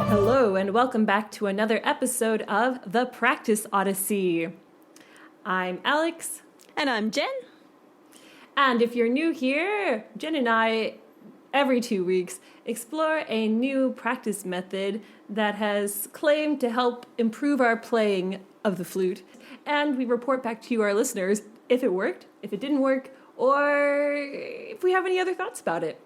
Hello, and welcome back to another episode of The Practice Odyssey. I'm Alex. And I'm Jen. And if you're new here, Jen and I, every 2 weeks, explore a new practice method that has claimed to help improve our playing of the flute. And we report back to you, our listeners, if it worked, if it didn't work, or if we have any other thoughts about it.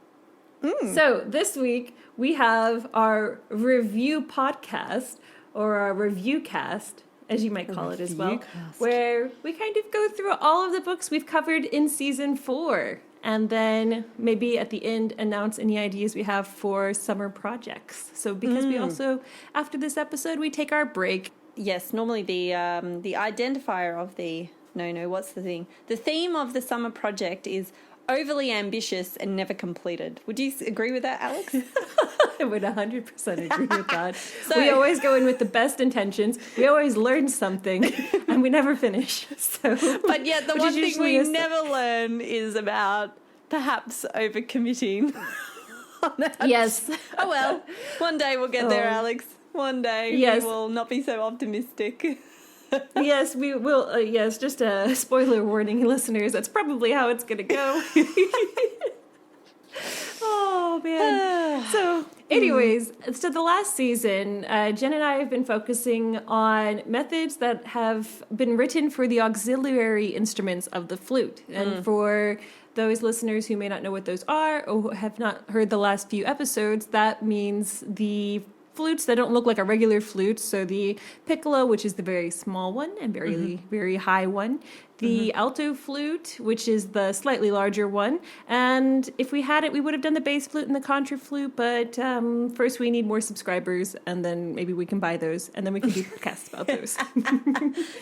So this week we have our review podcast, or our review cast, as you might call it as well, where we kind of go through all of the books we've covered in season 4, and then maybe at the end announce any ideas we have for summer projects. So because we also, after this episode, we take our break. Yes, normally the identifier of what's the thing? The theme of the summer project is overly ambitious and never completed. Would you agree with that, Alex? I would 100% agree with that. So, we always go in with the best intentions. We always learn something, and we never finish. So, but yet the one thing we never learn is about perhaps overcommitting. Yes. Oh well, one day we'll get there, Alex. One day we will not be so optimistic. Yes, we will. Yes, just a spoiler warning, listeners. That's probably how it's going to go. Oh, man. So, anyways, so the last season, Jen and I have been focusing on methods that have been written for the auxiliary instruments of the flute. And for those listeners who may not know what those are or have not heard the last few episodes, that means the flutes that don't look like a regular flute. So the Piccolo, which is the very small one and very high one. The alto flute, which is the slightly larger one. And if we had it, we would have done the bass flute and the contra flute. But first we need more subscribers, and then maybe we can buy those, and then we can do podcasts about those.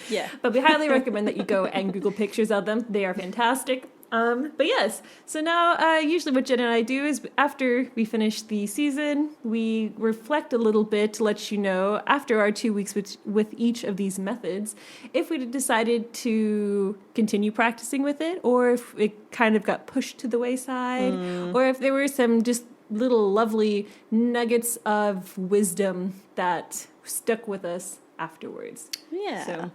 Yeah. But we highly recommend that you go and Google pictures of them. They are fantastic. But yes, so now usually what Jen and I do is after we finish the season, we reflect a little bit to let you know after our 2 weeks with each of these methods, if we decided to continue practicing with it, or if it kind of got pushed to the wayside, or if there were some just little lovely nuggets of wisdom that stuck with us afterwards. Yeah. So,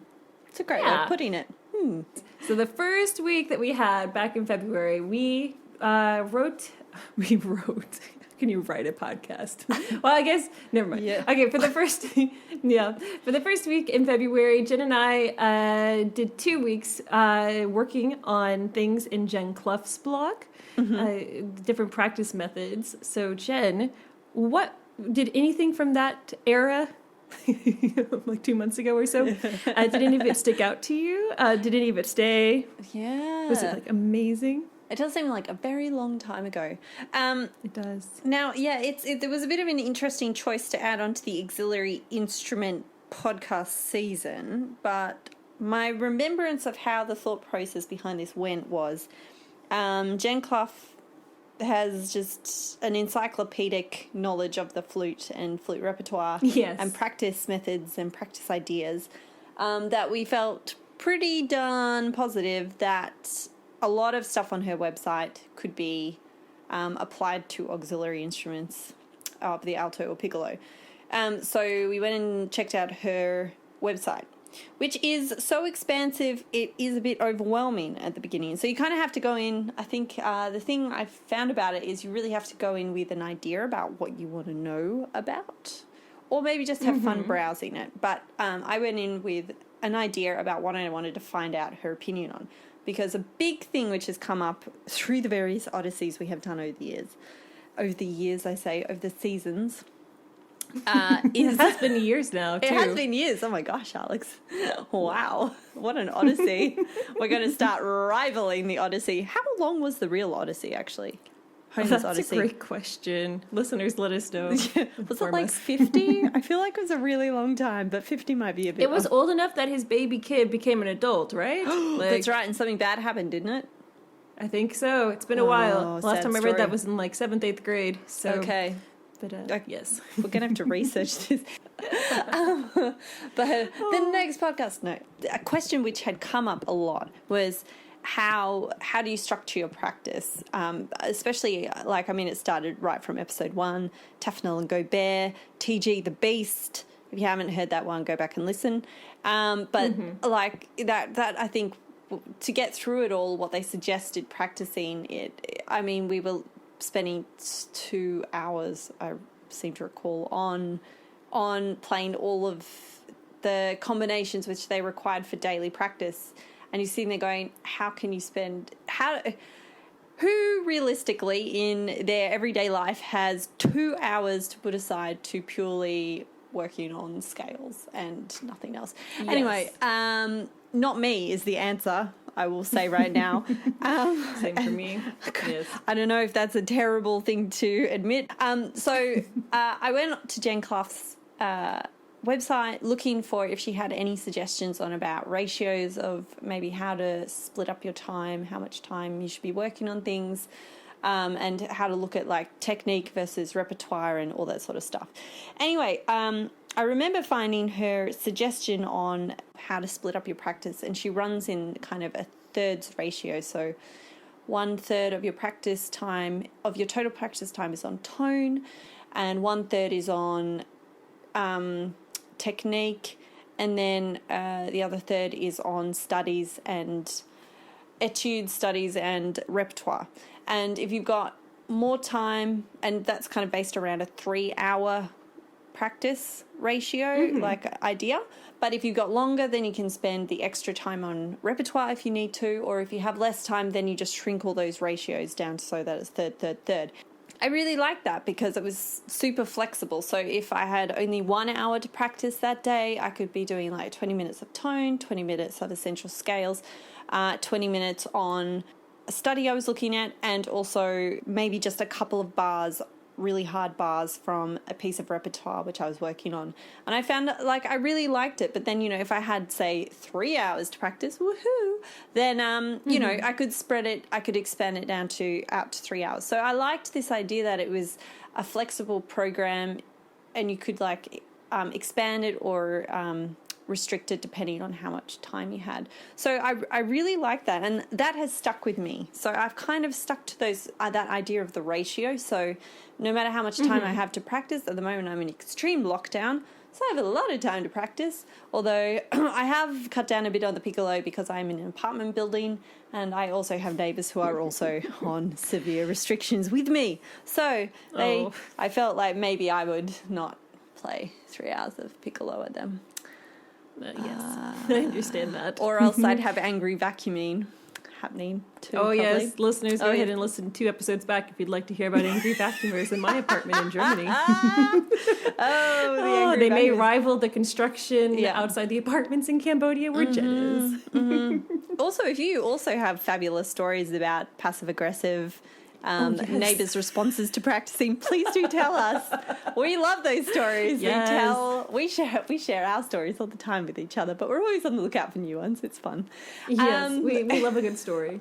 it's a great way of putting it. So the first week that we had back in February, we wrote. Can you write a podcast? Well, I guess never mind. Yeah. Okay, for the first week in February, Jen and I did 2 weeks working on things in Jen Clough's blog, different practice methods. So Jen, what did anything from that era? Like 2 months ago or so. Did any of it stick out to you? Did any of it stay? Yeah. Was it like amazing? It does seem like a very long time ago. It does. Now, yeah, there was a bit of an interesting choice to add onto the auxiliary instrument podcast season, but my remembrance of how the thought process behind this went was Jen Clough has just an encyclopedic knowledge of the flute and flute repertoire and practice methods and practice ideas that we felt pretty darn positive that a lot of stuff on her website could be applied to auxiliary instruments of the alto or piccolo. So we went and checked out her website, which is so expansive, it is a bit overwhelming at the beginning. So you kind of have to go in, I think the thing I found about it is you really have to go in with an idea about what you want to know about, or maybe just have fun browsing it. But I went in with an idea about what I wanted to find out her opinion on, because a big thing which has come up through the various Odysseys we have done over the seasons, it has been years now, too. It has been years. Oh my gosh, Alex. Wow. What an Odyssey. We're going to start rivaling the Odyssey. How long was the real Odyssey, actually? Homer's Odyssey. A great question. Listeners, let us know. Was it like 50? I feel like it was a really long time, but 50 might be a bit. It was old enough that his baby kid became an adult, right? That's right, and something bad happened, didn't it? I think so. It's been a while. Last time I read that was in like 7th, 8th grade. So. Okay. But yes. We're going to have to research this. But the next podcast, a question which had come up a lot was how do you structure your practice? Especially, like, I mean, it started right from episode 1, Tafnell and Gobert, TG the Beast. If you haven't heard that one, go back and listen. But like that I think to get through it all, what they suggested practicing it, I mean, we were spending 2 hours, I seem to recall, on playing all of the combinations which they required for daily practice. And you're sitting there going, who realistically in their everyday life has 2 hours to put aside to purely working on scales and nothing else? Yes. Anyway, not me is the answer, I will say right now. Same for me. Yes. I don't know if that's a terrible thing to admit. So I went to Jen Clough's website looking for if she had any suggestions on about ratios of maybe how to split up your time, how much time you should be working on things, and how to look at like technique versus repertoire and all that sort of stuff. Anyway, I remember finding her suggestion on how to split up your practice, and she runs in kind of a thirds ratio. So 1/3 of your practice time, of your total practice time, is on tone, and 1/3 is on technique, and then the other third is on studies and etude studies and repertoire. And if you've got more time, and that's kind of based around a 3-hour practice ratio, like idea. But if you've got longer, then you can spend the extra time on repertoire if you need to, or if you have less time, then you just shrink all those ratios down so that it's third. I really like that because it was super flexible. So if I had only 1 hour to practice that day, I could be doing like 20 minutes of tone, 20 minutes of essential scales, 20 minutes on a study I was looking at, and also maybe just a couple of bars, really hard bars from a piece of repertoire which I was working on. And I found like I really liked it. But then, you know, if I had say 3 hours to practice, woohoo, then you know, I could spread it, I could expand it down to out to 3 hours. So I liked this idea that it was a flexible program and you could like expand it or restrict it depending on how much time you had. So I really like that, and that has stuck with me. So I've kind of stuck to those that idea of the ratio. So no matter how much time I have to practice, at the moment I'm in extreme lockdown, so I have a lot of time to practice, although I have cut down a bit on the piccolo because I'm in an apartment building and I also have neighbours who are also on severe restrictions with me. So I felt like maybe I would not play 3 hours of piccolo at them. Yes, I understand that. Or else I'd have angry vacuuming happening too. Oh, probably. yes, listeners, go ahead and listen 2 episodes back if you'd like to hear about angry vacuumers in my apartment in Germany. They may rival the construction outside the apartments in Cambodia where Jen is. Also, if you also have fabulous stories about passive-aggressive neighbours' responses to practicing, please do tell us. We love those stories. Yes. We share our stories all the time with each other, but we're always on the lookout for new ones. It's fun. Yes, we love a good story.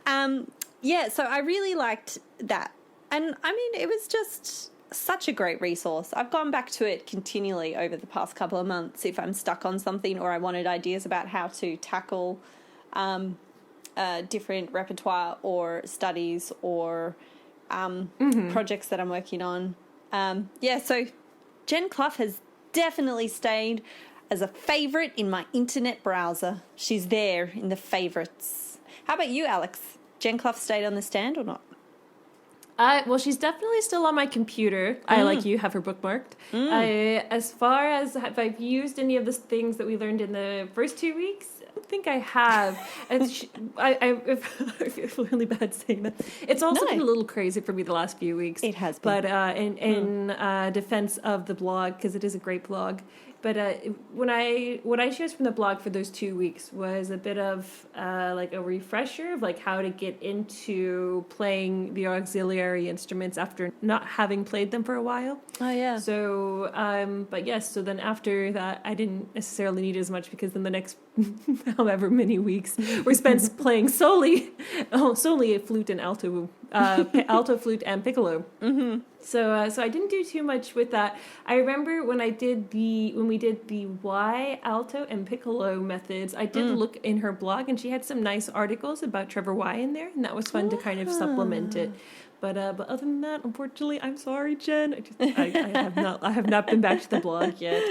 So I really liked that. And I mean, it was just such a great resource. I've gone back to it continually over the past couple of months if I'm stuck on something or I wanted ideas about how to tackle different repertoire or studies or projects that I'm working on. So Jen Clough has definitely stayed as a favourite in my internet browser. She's there in the favourites. How about you, Alex? Jen Clough stayed on the stand or not? Well, she's definitely still on my computer. I, like you, have her bookmarked. As far as if I've used any of the things that we learned in the first 2 weeks, I don't think I have. And I feel really bad saying that. It's also been a little crazy for me the last few weeks. It has been. But in defense of the blog, because it is a great blog, but what I chose from the blog for those 2 weeks was a bit of like a refresher of like how to get into playing the auxiliary instruments after not having played them for a while. Oh yeah. So but yes, so then after that I didn't necessarily need as much because then the next however many weeks were spent playing solely a flute and alto alto, flute, and piccolo. Mm-hmm. So I didn't do too much with that. I remember when we did the Y, alto, and piccolo methods, I did look in her blog, and she had some nice articles about Trevor Y in there, and that was fun to kind of supplement it. But other than that, unfortunately, I'm sorry, Jen. I have not been back to the blog yet.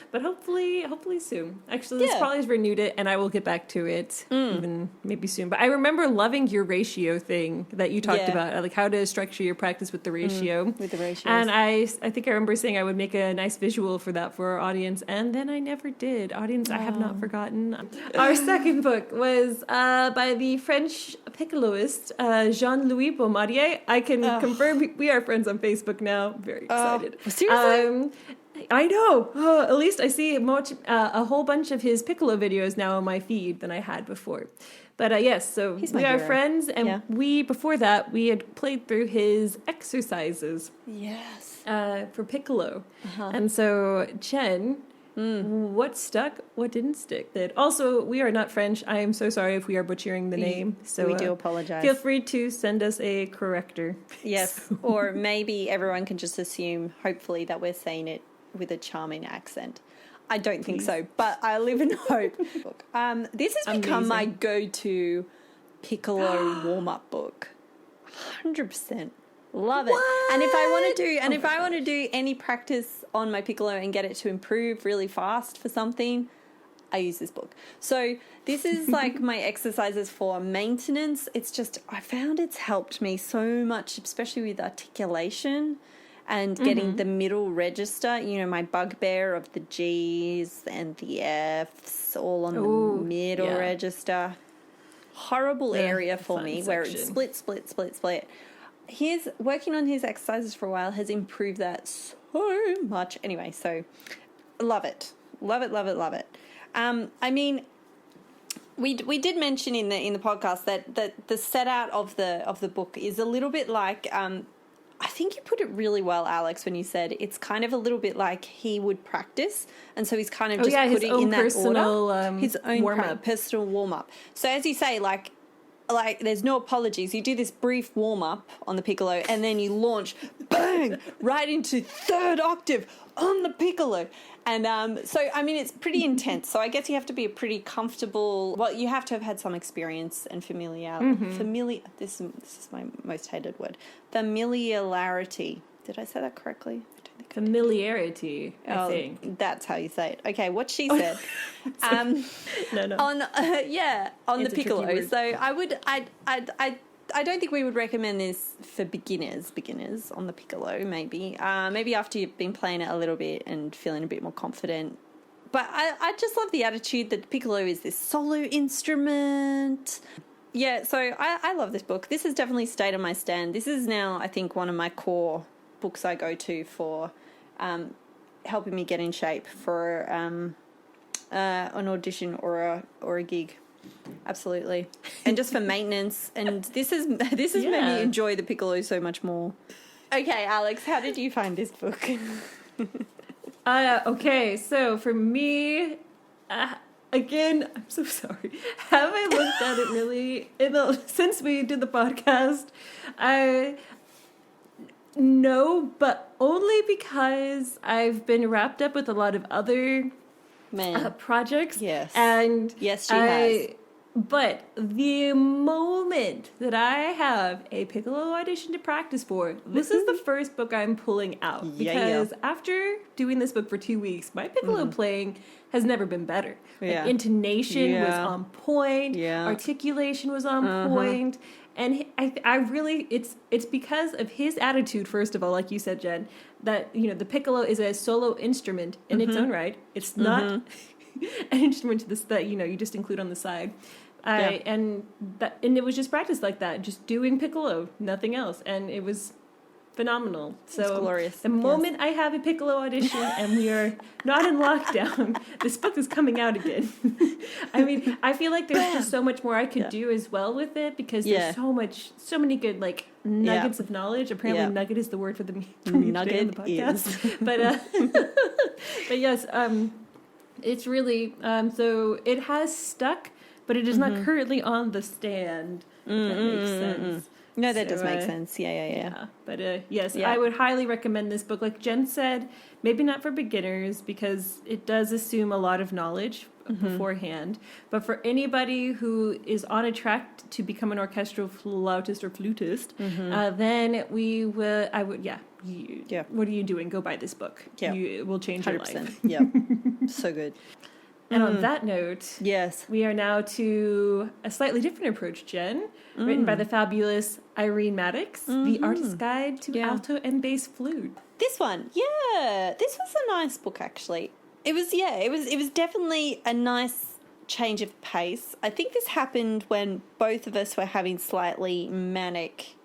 But hopefully soon. Actually, this probably has renewed it, and I will get back to it even maybe soon. But I remember loving your ratio thing that you talked about, like how to structure your practice with the ratio. With the ratios. And I think I remember saying I would make a nice visual for that for our audience, and then I never did. Audience, I have not forgotten. Our second book was by the French piccoloist Jean-Louis Baumadier. I can confirm we are friends on Facebook now. Very excited. Seriously? I know. At least I see a whole bunch of his piccolo videos now on my feed than I had before. But yes, so we are friends, and before that, we had played through his exercises. Yes. For piccolo. And so, Jen, what stuck, what didn't stick? Also, we are not French. I am so sorry if we are butchering the name. So we do apologize. Feel free to send us a corrector. Yes, or maybe everyone can just assume, hopefully, that we're saying it with a charming accent. I don't think so, but I live in hope. This has become my go-to piccolo warm-up book. 100%. Love it. What? And if I want to do any practice on my piccolo and get it to improve really fast for something, I use this book. So this is like my exercises for maintenance. It's just, I found it's helped me so much, especially with articulation and getting the middle register, my bugbear of the G's and the F's all on the middle register. Horrible area for me where it's split. Working on his exercises for a while has improved that so much. Anyway, so love it. Love it. I mean, we did mention in the podcast that the set out of the book is a little bit like I think you put it really well, Alex, when you said it's kind of a little bit like he would practice, and so he's kind of putting in that order his own personal warm up. So as you say, like there's no apologies. You do this brief warm up on the piccolo, and then you launch, bang, right into third octave on the piccolo. And so, I mean, it's pretty intense. So I guess you have to be a pretty comfortable... Well, you have to have had some experience and familiarity. This is my most hated word. Familiarity. Did I say that correctly? I don't think familiarity, I think. That's how you say it. Okay, what she said. No. On the piccolo. So I don't think we would recommend this for beginners on the piccolo, maybe. Maybe after you've been playing it a little bit and feeling a bit more confident. But I just love the attitude that the piccolo is this solo instrument. Yeah, so I love this book. This has definitely stayed on my stand. This is now, I think, one of my core books I go to for helping me get in shape for an audition or a gig. Absolutely. And just for maintenance. And this has made me enjoy the piccolo so much more. Okay, Alex, how did you find this book? Okay, so for me, again, I'm so sorry. Have I looked at it really since we did the podcast? No, but only because I've been wrapped up with a lot of other projects. Yes. And yes, she has. But the moment that I have a piccolo audition to practice for, this is the first book I'm pulling out. Because after doing this book for 2 weeks, my piccolo playing has never been better. Like, intonation was on point. Articulation was on point. And I really, it's because of his attitude, first of all, like you said, Jen, that, the piccolo is a solo instrument in its own right. It's not an instrument that, you just include on the side. And it was just practice like that, just doing piccolo, nothing else. And it was phenomenal. So it's glorious. The moment I have a piccolo audition and we are not in lockdown, this book is coming out again. I mean, I feel like there's just so much more I could do as well with it, because there's so many good nuggets of knowledge. Apparently, nugget is the word for me today on the podcast. But yes, it's really so it has stuck, but it is not currently on the stand. If that makes sense. No, that does make sense. Yeah. But yes, I would highly recommend this book. Like Jen said, maybe not for beginners because it does assume a lot of knowledge beforehand. But for anybody who is on a track to become an orchestral flautist or flutist, then what are you doing? Go buy this book. Yeah. It will change your life. Yeah. So good. And on that note, yes, we are now to a slightly different approach, Jen, written by the fabulous Irene Maddox, The Artist's Guide to Alto and Bass Flute. This one, this was a nice book actually. It was definitely a nice change of pace. I think this happened when both of us were having slightly manic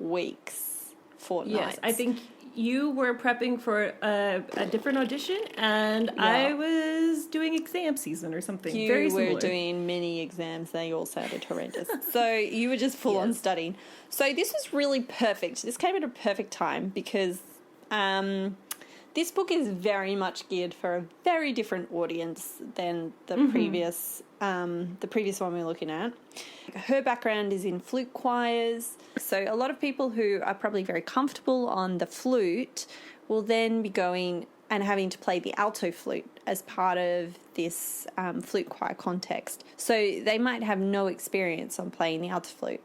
weeks, fortnights. Yes, I think you were prepping for a different audition, and I was doing exam season or something. Very similar. You were doing mini exams. They all sounded horrendous. So you were just full on studying. So this was really perfect. This came at a perfect time because this book is very much geared for a very different audience than the previous one we were looking at. Her background is in flute choirs, so a lot of people who are probably very comfortable on the flute will then be going and having to play the alto flute as part of this flute choir context. So they might have no experience on playing the alto flute.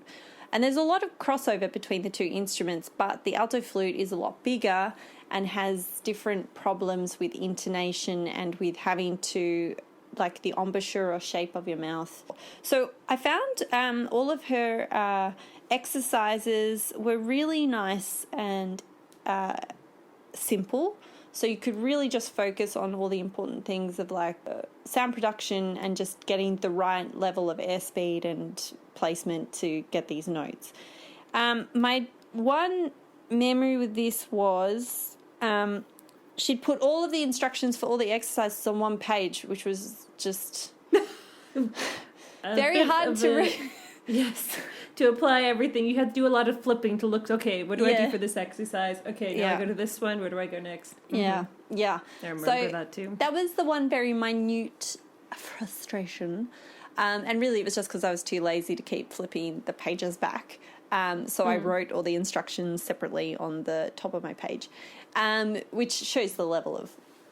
And there's a lot of crossover between the two instruments, but the alto flute is a lot bigger and has different problems with intonation and with having to, like the embouchure or shape of your mouth. So I found all of her exercises were really nice and simple. So you could really just focus on all the important things of like sound production and just getting the right level of airspeed and placement to get these notes. My one memory with this was she'd put all of the instructions for all the exercises on one page, which was just very hard to read. Yes. To apply everything, you had to do a lot of flipping to look, okay, what do I do for this exercise? Okay, now I go to this one. Where do I go next? Yeah. I remember that too. That was the one very minute frustration. And really it was just because I was too lazy to keep flipping the pages back. So I wrote all the instructions separately on the top of my page, which shows the level of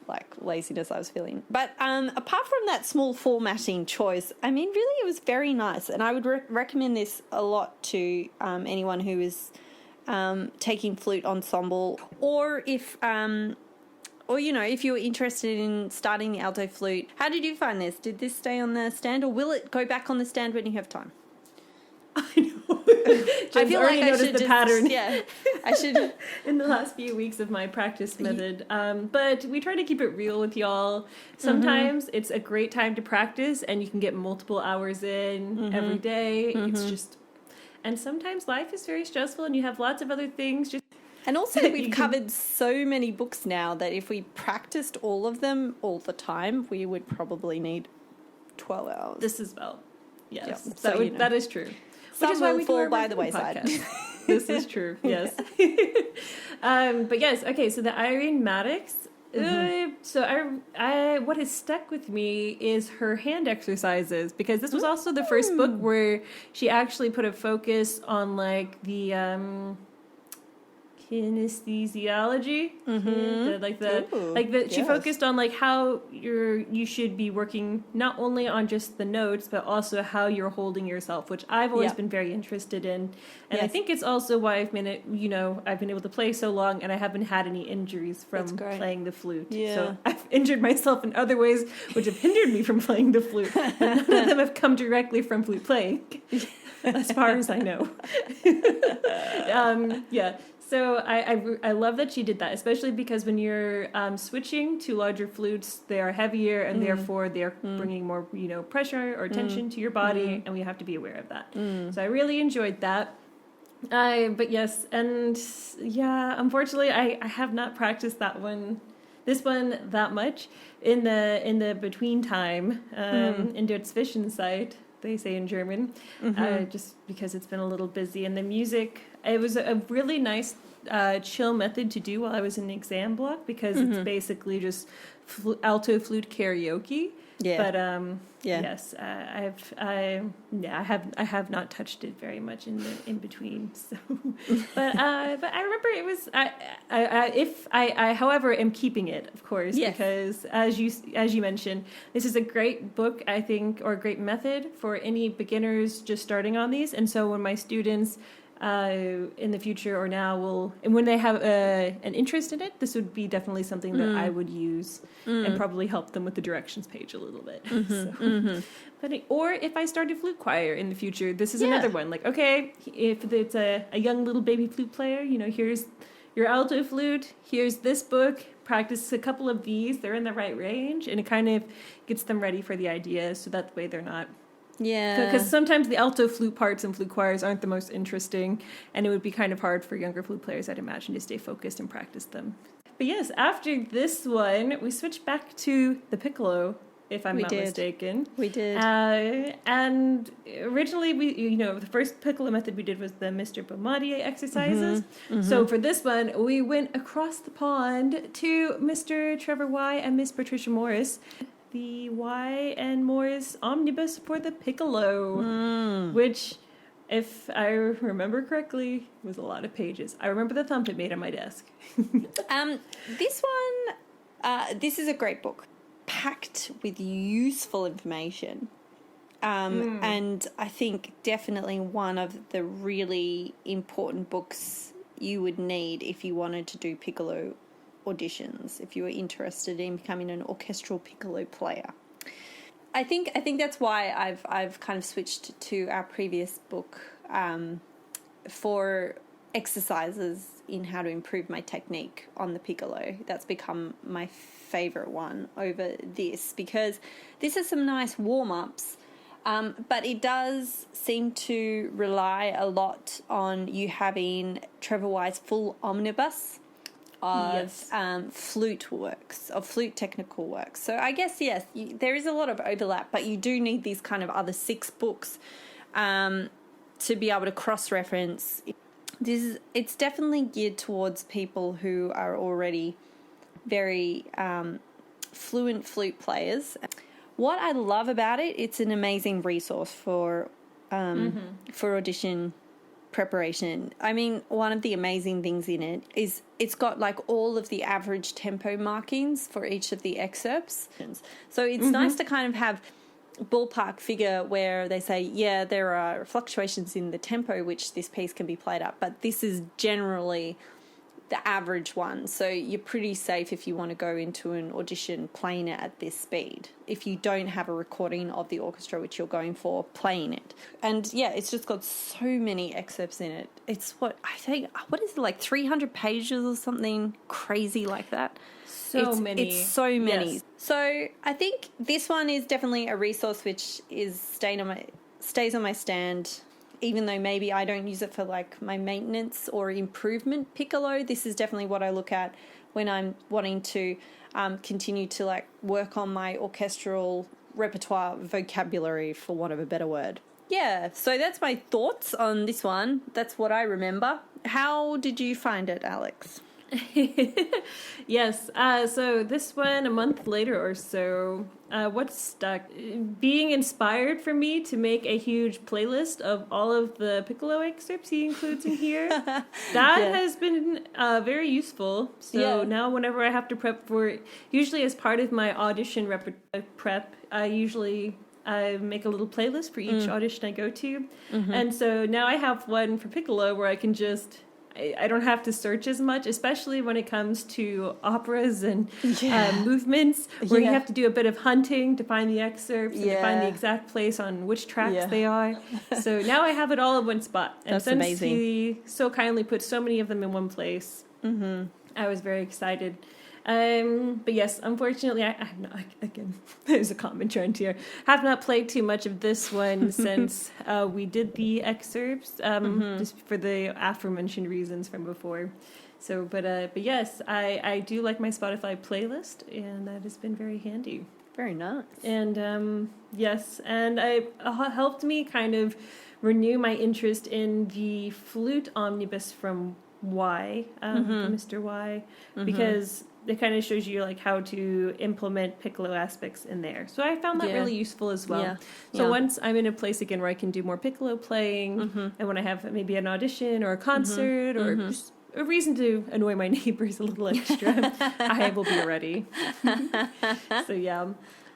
like laziness I was feeling. But apart from that small formatting choice, I mean, really it was very nice. And I would recommend this a lot to anyone who is taking flute ensemble, or if you're interested in starting the alto flute. How did you find this? Did this stay on the stand, or will it go back on the stand when you have time? I know. I feel like I should the pattern. Yeah, I should. In the last few weeks of my practice method, but we try to keep it real with y'all. Sometimes it's a great time to practice, and you can get multiple hours in every day. It's just, and sometimes life is very stressful, and you have lots of other things. And also, we've covered so many books now that if we practiced all of them all the time, we would probably need 12 hours. This as well. Yes, so that is true. Some Which is why will we fall do by the wayside. This is true, yes. But yes, okay, so the Irene Maddox. So I what has stuck with me is her hand exercises, because this was also the first book where she actually put a focus on like the kinesthesiology, she focused on like how you should be working not only on just the notes but also how you're holding yourself, which I've always been very interested in, and I think it's also why I've been able to play so long and I haven't had any injuries from playing the flute. So I've injured myself in other ways which have hindered me from playing the flute, and none of them have come directly from flute playing. As far as I know. So I love that she did that, especially because when you're switching to larger flutes, they are heavier and therefore they're bringing more pressure or tension to your body, and we have to be aware of that. So I really enjoyed that. Unfortunately I have not practiced this one that much in the between time in der Zwischenzeit, they say in German, just because it's been a little busy, and the music, it was a really nice chill method to do while I was in the exam block, because it's basically just alto flute karaoke. Yeah. But Yeah. yes, I have not touched it very much in between. So, but I remember it was I however am keeping it, of course, Yes. because as you mentioned, this is a great book, I think, or a great method for any beginners just starting on these. And so when my students in the future or now and when they have an interest in it, this would be definitely something that I would use and probably help them with the directions page a little bit. Or if I started flute choir in the future, this is another one. Like, okay, if it's a young little baby flute player, here's your alto flute, here's this book, practice a couple of these, they're in the right range, and it kind of gets them ready for the idea, so that way they're not. Yeah. Because sometimes the alto flute parts in flute choirs aren't the most interesting, and it would be kind of hard for younger flute players, I'd imagine, to stay focused and practice them. But yes, after this one, we switched back to the Piccolo, if I'm not mistaken. We did. And originally, the first Piccolo method we did was the Mr. Bombardier exercises. So for this one, we went across the pond to Mr. Trevor Y and Miss Patricia Morris. The Y and Morris omnibus for the Piccolo, which, if I remember correctly, was a lot of pages. I remember the thump it made on my desk. This one, this is a great book, packed with useful information. And I think definitely one of the really important books you would need if you wanted to do Piccolo auditions, if you were interested in becoming an orchestral piccolo player. I think that's why I've kind of switched to our previous book for exercises in how to improve my technique on the piccolo. That's become my favorite one over this, because this has some nice warm-ups, but it does seem to rely a lot on you having Trevor Y's full omnibus of flute works, of flute technical works. So I guess, yes, there is a lot of overlap, but you do need these kind of other 6 books to be able to cross-reference. It's definitely geared towards people who are already very fluent flute players. What I love about it, it's an amazing resource for audition preparation. I mean, one of the amazing things in it is it's got like all of the average tempo markings for each of the excerpts. So it's nice to kind of have ballpark figure where they say, yeah, there are fluctuations in the tempo which this piece can be played at, but this is generally the average one. So you're pretty safe if you want to go into an audition playing it at this speed, if you don't have a recording of the orchestra which you're going for playing it. And yeah, it's just got so many excerpts in it. It's what is it, like 300 pages or something crazy like that? So many. It's so many. Yes. So I think this one is definitely a resource which is stays on my stand. Even though maybe I don't use it for like my maintenance or improvement piccolo, this is definitely what I look at when I'm wanting to continue to like work on my orchestral repertoire vocabulary, for want of a better word. Yeah, so that's my thoughts on this one. That's what I remember. How did you find it, Alex? Yes, so this one, a month later or so, what stuck? Being inspired for me to make a huge playlist of all of the Piccolo excerpts he includes in here. That has been very useful. So now whenever I have to prep for it, usually as part of my audition prep, I usually make a little playlist for each audition I go to. And so now I have one for Piccolo where I can just... I don't have to search as much, especially when it comes to operas and movements, where you have to do a bit of hunting to find the excerpts and to find the exact place on which tracks they are. So now I have it all in one spot. And That's since amazing. he so kindly put so many of them in one place, I was very excited. But yes, unfortunately, I have not, again, there's a common trend here, have not played too much of this one since we did the excerpts, just for the aforementioned reasons from before. So, but yes, I do like my Spotify playlist, and that has been very handy. Very nice. And yes, and it helped me kind of renew my interest in the flute omnibus from Y, Mr. Y, because it kind of shows you like how to implement piccolo aspects in there. So I found that really useful as well. Yeah. So once I'm in a place again where I can do more piccolo playing, and when I have maybe an audition or a concert or just a reason to annoy my neighbors a little extra, I will be ready. So yeah.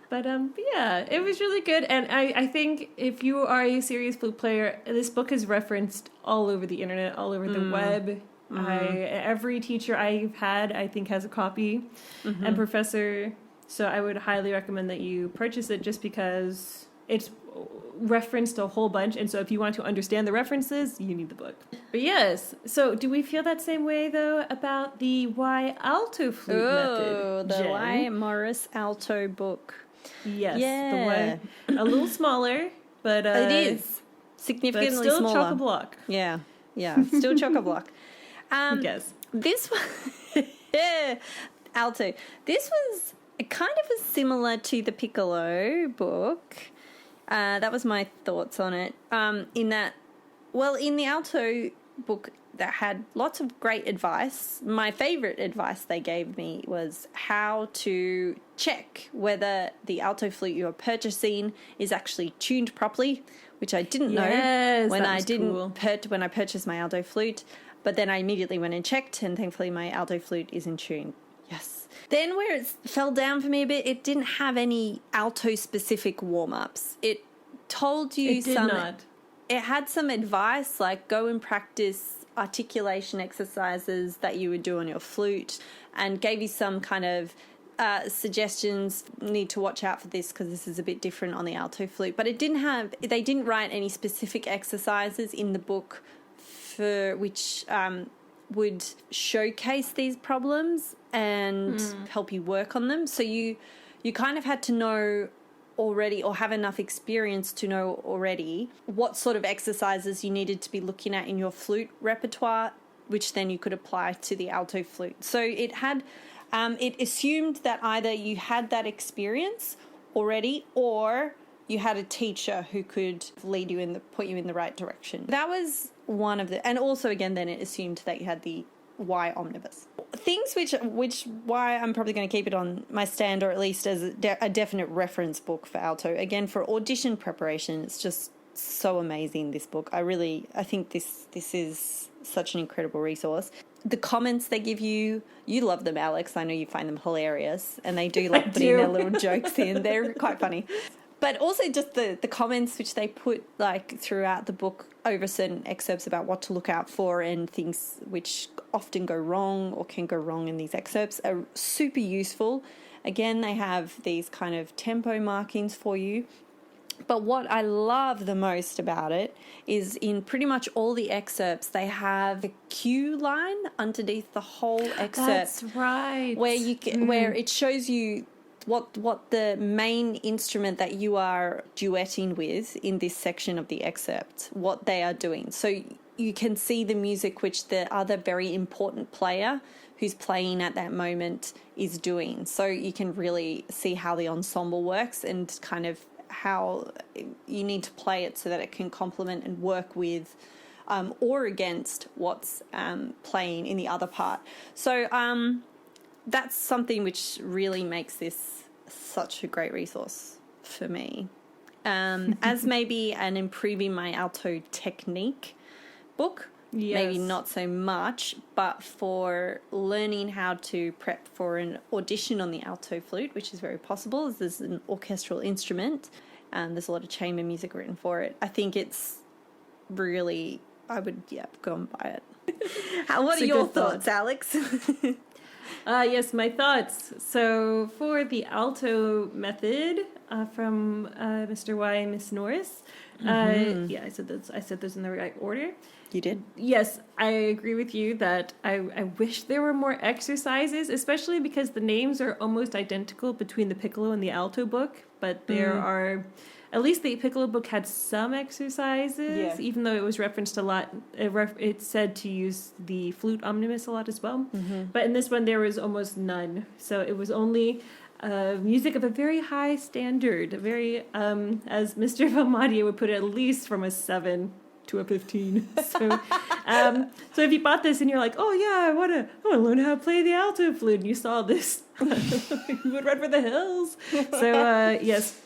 But yeah, it was really good. And I think if you are a serious flute player, this book is referenced all over the internet, all over the web. Every teacher I've had, I think, has a copy, and professor. So I would highly recommend that you purchase it just because it's referenced a whole bunch. And so if you want to understand the references, you need the book. But yes, so do we feel that same way, though, about the Y alto flute method, the Jen? Y Morris alto book. Yes, the Y. A little smaller, but... it is. Significantly but still smaller. chock-a-block. Yeah, still chock-a-block. Yes. This one, alto. This was kind of similar to the Piccolo book. That was my thoughts on it. In that, well, in the alto book, that had lots of great advice. My favorite advice they gave me was how to check whether the alto flute you're purchasing is actually tuned properly, which I didn't know when I purchased my alto flute. But then I immediately went and checked, and thankfully my alto flute is in tune. Yes. Then where it fell down for me a bit, it didn't have any alto-specific warm-ups. It told you It did not. It had some advice, like go and practice articulation exercises that you would do on your flute, and gave you some kind of suggestions. Need to watch out for this because this is a bit different on the alto flute. But they didn't write any specific exercises in the book for which would showcase these problems and help you work on them. So you kind of had to know already, or have enough experience to know already, what sort of exercises you needed to be looking at in your flute repertoire, which then you could apply to the alto flute. So it had, it assumed that either you had that experience already, or you had a teacher who could lead you put you in the right direction. That was one of the, and also again, then it assumed that you had the Y omnibus. Things which why I'm probably going to keep it on my stand, or at least as a definite reference book for alto. Again, for audition preparation, it's just so amazing, this book. I think this is such an incredible resource. The comments they give you love them, Alex. I know you find them hilarious, and they do like putting their little jokes in. They're quite funny. But also just the comments which they put like throughout the book over certain excerpts about what to look out for and things which often go wrong or can go wrong in these excerpts are super useful. Again, they have these kind of tempo markings for you. But what I love the most about it is in pretty much all the excerpts, they have a cue line underneath the whole excerpt. That's right. Where it shows you what the main instrument that you are duetting with in this section of the excerpt, what they are doing. So you can see the music which the other very important player who's playing at that moment is doing. So you can really see how the ensemble works and kind of how you need to play it so that it can complement and work with or against what's playing in the other part. So that's something which really makes this such a great resource for me. As maybe an improving my alto technique book, maybe not so much, but for learning how to prep for an audition on the alto flute, which is very possible as there's an orchestral instrument and there's a lot of chamber music written for it. I think it's really, I would, go and buy it. What are your thoughts, Alex? Yes, my thoughts. So for the alto method from Mr. Y and Miss Norris, I said those in the right order. You did? Yes, I agree with you that I wish there were more exercises, especially because the names are almost identical between the Piccolo and the alto book, but there are... At least the Piccolo book had some exercises, even though it was referenced a lot. It said to use the flute omnibus a lot as well. But in this one, there was almost none. So it was only music of a very high standard, very, as Mr. Valmadia would put it, at least from a 7 to a 15. So if you bought this and you're like, oh yeah, I want to learn how to play the alto flute, and you saw this, you would run for the hills. So yes.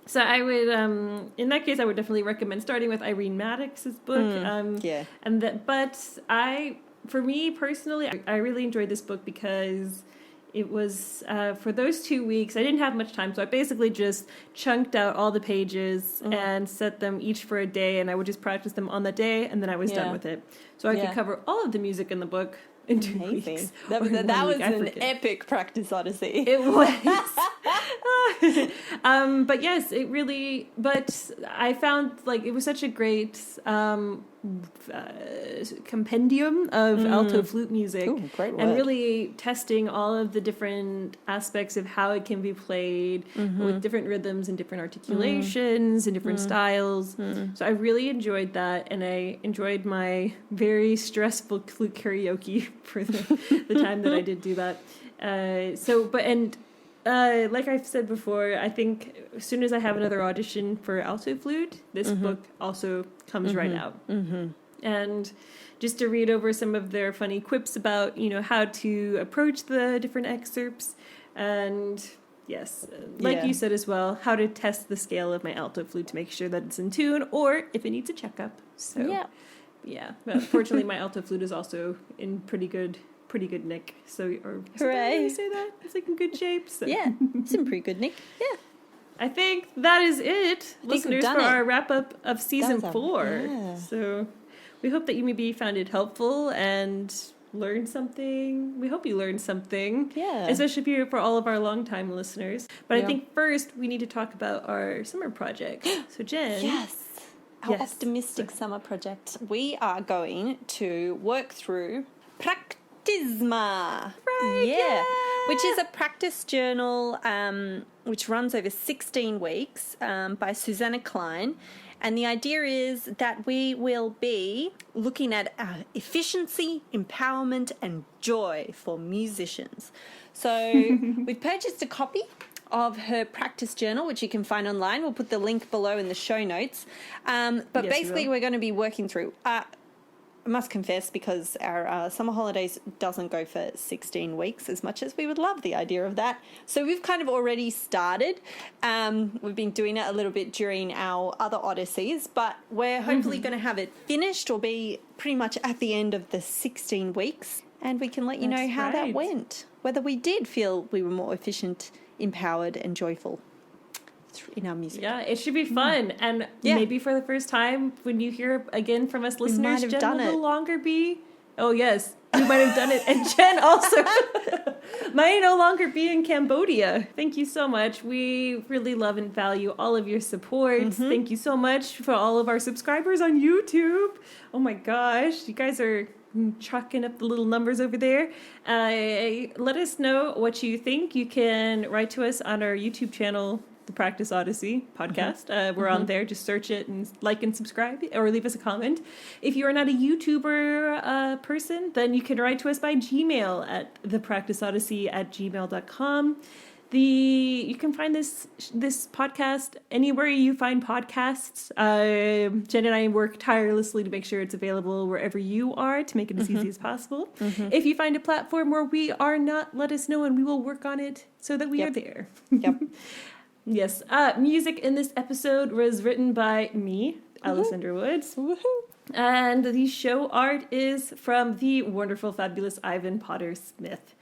So I would, in that case, I would definitely recommend starting with Irene Maddox's book. For me personally, I really enjoyed this book because it was, for those 2 weeks, I didn't have much time, so I basically just chunked out all the pages and set them each for a day, and I would just practice them on the day, and then I was done with it. So I could cover all of the music in the book in 2 weeks. That was an epic practice odyssey. It was. But yes, it really, but I found like it was such a great compendium of alto flute music. Ooh, great word. And really testing all of the different aspects of how it can be played with different rhythms and different articulations and different styles. So I really enjoyed that, and I enjoyed my very stressful flute karaoke for the time that I did do that. Like I've said before, I think as soon as I have another audition for alto flute, this book also comes right out. And just to read over some of their funny quips about, how to approach the different excerpts. And yes, like you said as well, how to test the scale of my alto flute to make sure that it's in tune or if it needs a checkup. So, yeah. But fortunately, my alto flute is also in pretty good nick. So, or hooray! You say that it's like in good shape. So. Yeah, it's in pretty good nick. Yeah, I think that is it, listeners, for our wrap up of season 4. Yeah. So, we hope that you maybe found it helpful and learned something. We hope you learned something. Yeah, especially for all of our longtime listeners. But I think first we need to talk about our summer project. So, Jen. Our optimistic summer project. We are going to work through Practisma. Right, which is a practice journal which runs over 16 weeks by Susanna Klein. And the idea is that we will be looking at efficiency, empowerment, and joy for musicians. So we've purchased a copy of her practice journal, which you can find online. We'll put the link below in the show notes. But basically, we're going to be working through... I must confess, because our summer holidays doesn't go for 16 weeks as much as we would love the idea of that. So we've kind of already started. We've been doing it a little bit during our other Odysseys, but we're hopefully going to have it finished or be pretty much at the end of the 16 weeks. And we can let you know how that went, whether we did feel we were more efficient, empowered and joyful in our music. Yeah, it should be fun. And maybe for the first time, when you hear again from us listeners, Jen will no longer be... Oh, yes, you might have done it. And Jen also might no longer be in Cambodia. Thank you so much. We really love and value all of your support. Thank you so much for all of our subscribers on YouTube. Oh my gosh, you guys are chalking up the little numbers over there. Let us know what you think. You can write to us on our YouTube channel, The Practice Odyssey podcast. We're on there. Just search it and like and subscribe or leave us a comment. If you are not a YouTuber person, then you can write to us by Gmail at thepracticeodyssey@gmail.com. You can find this podcast anywhere you find podcasts. Jen and I work tirelessly to make sure it's available wherever you are to make it as easy as possible. If you find a platform where we are not, let us know and we will work on it so that we are there. Yes. Music in this episode was written by me, Alessandra Woods. And the show art is from the wonderful, fabulous Ivan Potter Smith.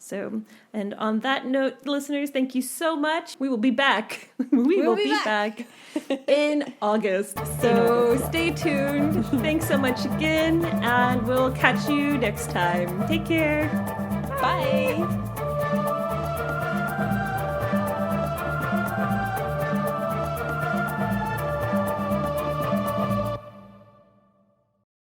So, and on that note, listeners, thank you so much. We will be back. We will be back in August. So stay tuned. Thanks so much again, and we'll catch you next time. Take care.